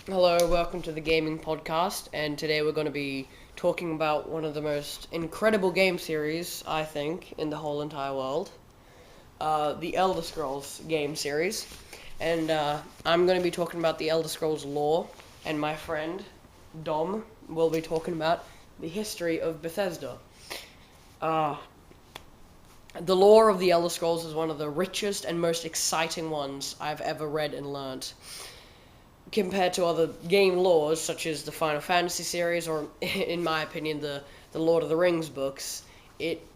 Hello, welcome to the gaming podcast, and today we're going to be talking about one of the most incredible game series, I think, in the whole entire world, the Elder Scrolls game series. And I'm going to be talking about the Elder Scrolls lore, and my friend, Dom, will be talking about the history of Bethesda. Uh, the lore of the Elder Scrolls is one of the richest and most exciting ones I've ever read and learnt. Compared to other game lores, such as the Final Fantasy series, or in my opinion, the Lord of the Rings books, it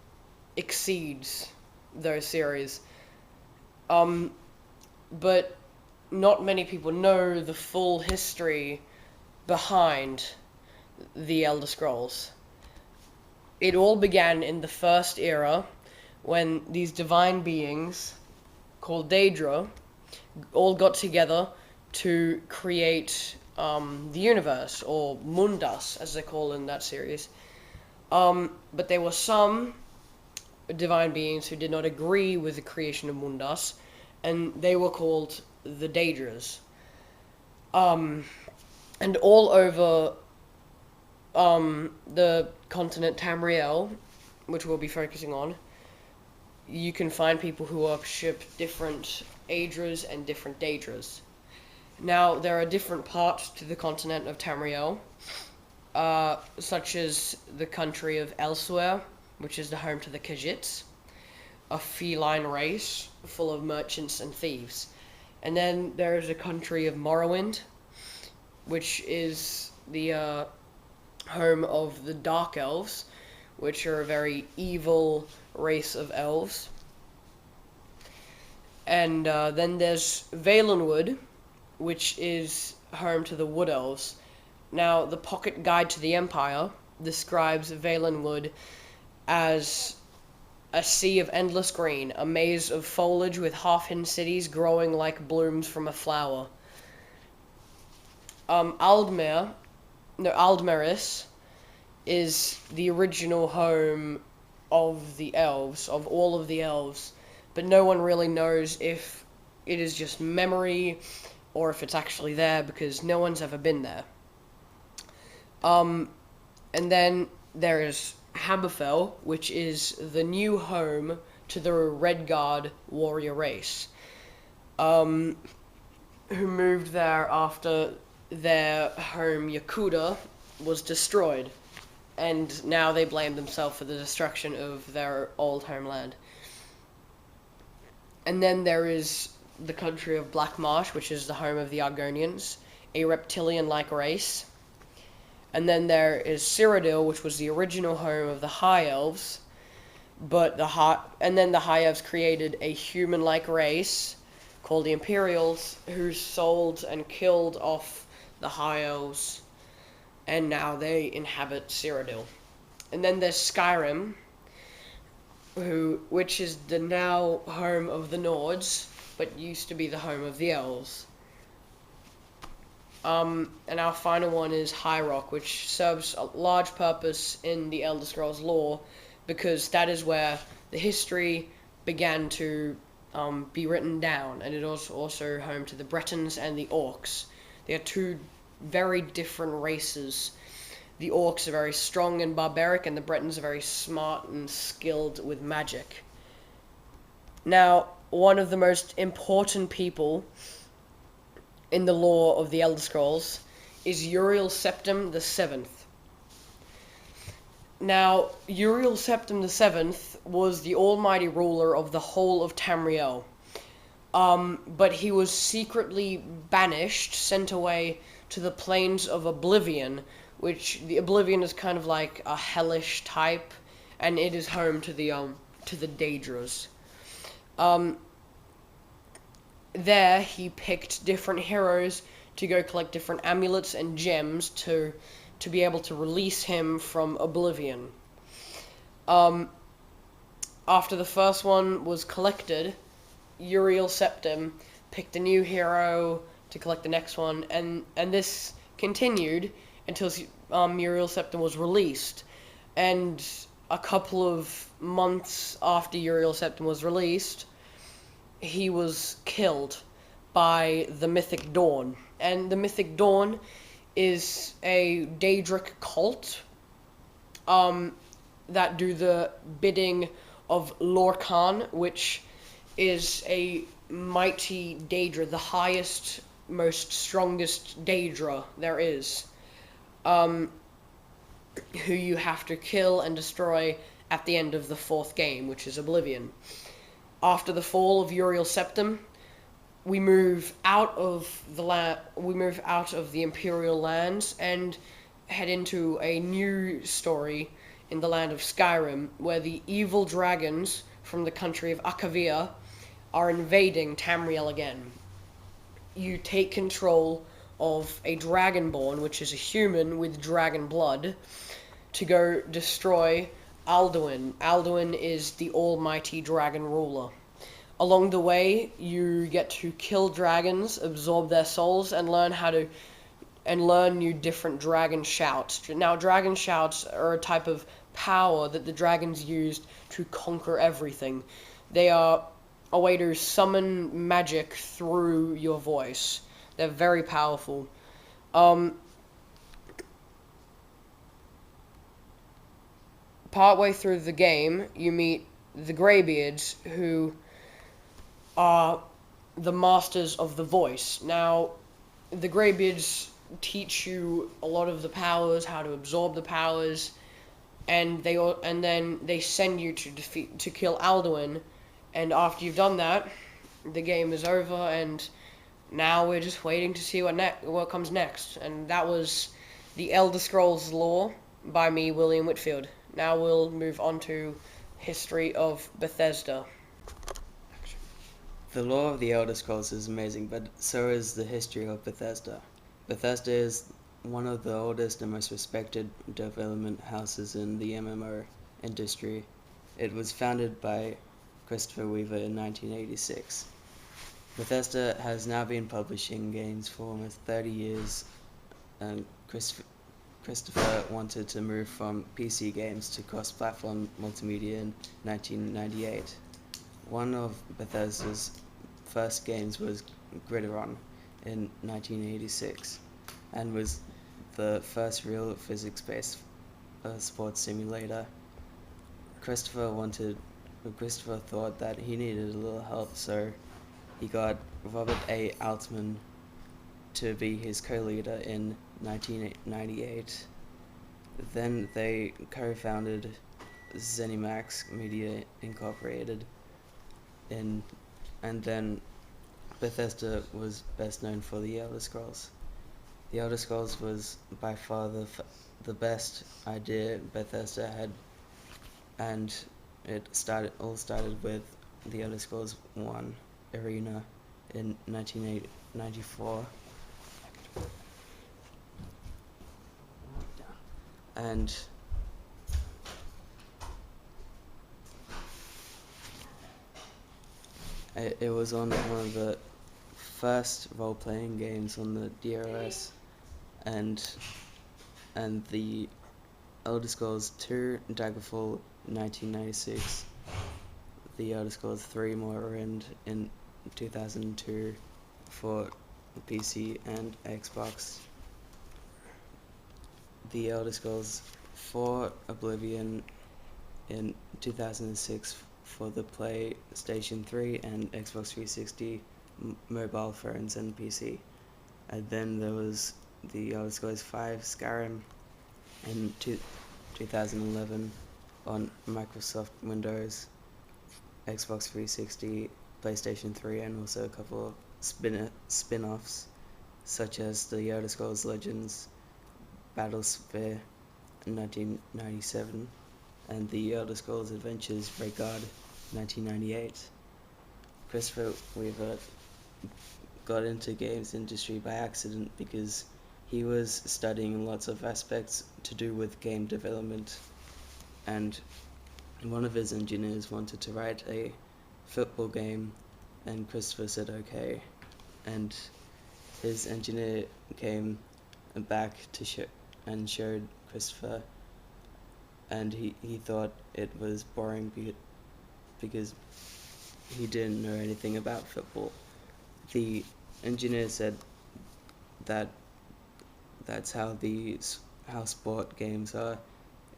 exceeds those series. But not many people know the full history behind the Elder Scrolls. It all began in the first era when these divine beings called Daedra all got together to create the universe, or Mundus, as they call in that series. But there were some divine beings who did not agree with the creation of Mundus, and they were called the Daedras. And all over the continent Tamriel, which we'll be focusing on, you can find people who worship different Aedras and different Daedras. Now, there are different parts to the continent of Tamriel, such as the country of Elsewhere, which is the home to the Khajiits, a feline race full of merchants and thieves. And then there is the country of Morrowind, which is the home of the Dark Elves, which are a very evil race of elves. And then there's Valenwood, which is home to the Wood Elves. Now, the Pocket Guide to the Empire describes Valenwood as a sea of endless green, a maze of foliage with half-hidden cities growing like blooms from a flower. Aldmeris is the original home of the elves, of all of the elves, but no one really knows if it is just memory or if it's actually there, because no one's ever been there. And then there is Hammerfell, which is the new home to the Redguard warrior race, who moved there after their home Yakuda was destroyed, and now they blame themselves for the destruction of their old homeland. And then there is the country of Black Marsh, which is the home of the Argonians, a reptilian-like race. And then there is Cyrodiil, which was the original home of the High Elves, and then the High Elves created a human-like race called the Imperials, who sold and killed off the High Elves, and now they inhabit Cyrodiil. And then there's Skyrim, which is the now home of the Nords, but used to be the home of the Elves. And our final one is High Rock, which serves a large purpose in the Elder Scrolls lore, because that is where the history began to be written down, and it is also home to the Bretons and the Orcs. They are two very different races. The Orcs are very strong and barbaric, and the Bretons are very smart and skilled with magic. Now, one of the most important people in the lore of the Elder Scrolls is Uriel Septim the Seventh. Now, Uriel Septim the Seventh was the almighty ruler of the whole of Tamriel, but he was secretly banished, sent away to the plains of Oblivion, which the Oblivion is kind of like a hellish type, and it is home to the Daedras. There, he picked different heroes to go collect different amulets and gems to be able to release him from Oblivion. After the first one was collected, Uriel Septim picked a new hero to collect the next one, and this continued until Uriel Septim was released. And a couple of months after Uriel Septim was released, he was killed by the Mythic Dawn. And the Mythic Dawn is a Daedric cult that do the bidding of Lorcan, which is a mighty Daedra, the highest, most strongest Daedra there is, who you have to kill and destroy at the end of the 4th game, which is Oblivion. After the fall of Uriel Septim, we move out of the Imperial lands and head into a new story in the land of Skyrim, where the evil dragons from the country of Akavia are invading Tamriel again. You take control of a Dragonborn, which is a human with dragon blood, to go destroy Alduin. Alduin is the almighty dragon ruler. Along the way, you get to kill dragons, absorb their souls, and learn new different dragon shouts. Now, dragon shouts are a type of power that the dragons used to conquer everything. They are a way to summon magic through your voice. They're very powerful. Partway through the game, you meet the Greybeards, who are the masters of the voice. Now, the Greybeards teach you a lot of the powers, how to absorb the powers, and then they send you to kill Alduin. And after you've done that, the game is over, and now we're just waiting to see what comes next. And that was The Elder Scrolls Lore by me, William Whitfield. Now we'll move on to history of Bethesda. The lore of the Elder Scrolls is amazing, but so is the history of Bethesda. Bethesda is one of the oldest and most respected development houses in the MMO industry. It was founded by Christopher Weaver in 1986. Bethesda has now been publishing games for almost 30 years, and Christopher wanted to move from PC games to cross-platform multimedia in 1998. One of Bethesda's first games was Gridiron in 1986, and was the first real physics-based sports simulator. Christopher thought that he needed a little help, so he got Robert A. Altman to be his co-leader in 1998. Then they co-founded ZeniMax Media Incorporated, and then Bethesda was best known for the Elder Scrolls. The Elder Scrolls was by far the best idea Bethesda had, and it all started with the Elder Scrolls 1 Arena in 1994. And it was on one of the first role-playing games on the DRS, and the Elder Scrolls 2 Daggerfall 1996, the Elder Scrolls 3 Morrowind in 2002 for PC and Xbox, the Elder Scrolls 4 Oblivion in 2006 for the PlayStation 3 and Xbox 360 mobile phones and PC. And then there was the Elder Scrolls 5 Skyrim in 2011 on Microsoft Windows, Xbox 360, PlayStation 3, and also a couple of spin-offs such as the Elder Scrolls Legends Battlesphere in 1997 and the Elder Scrolls Adventures Rhaegar 1998. Christopher Weaver got into games industry by accident because he was studying lots of aspects to do with game development, and one of his engineers wanted to write a football game, and Christopher said okay, and his engineer came back to showed Christopher, and he thought it was boring because he didn't know anything about football. The engineer said that that's how sport games are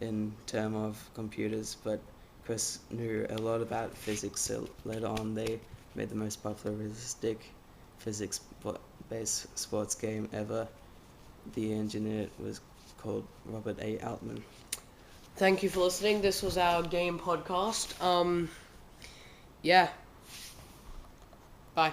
in term of computers, but Chris knew a lot about physics, so later on they made the most popularistic physics-based sports game ever. The engineer was called Robert A. Altman. Thank you for listening. This was our game podcast. Yeah. Bye.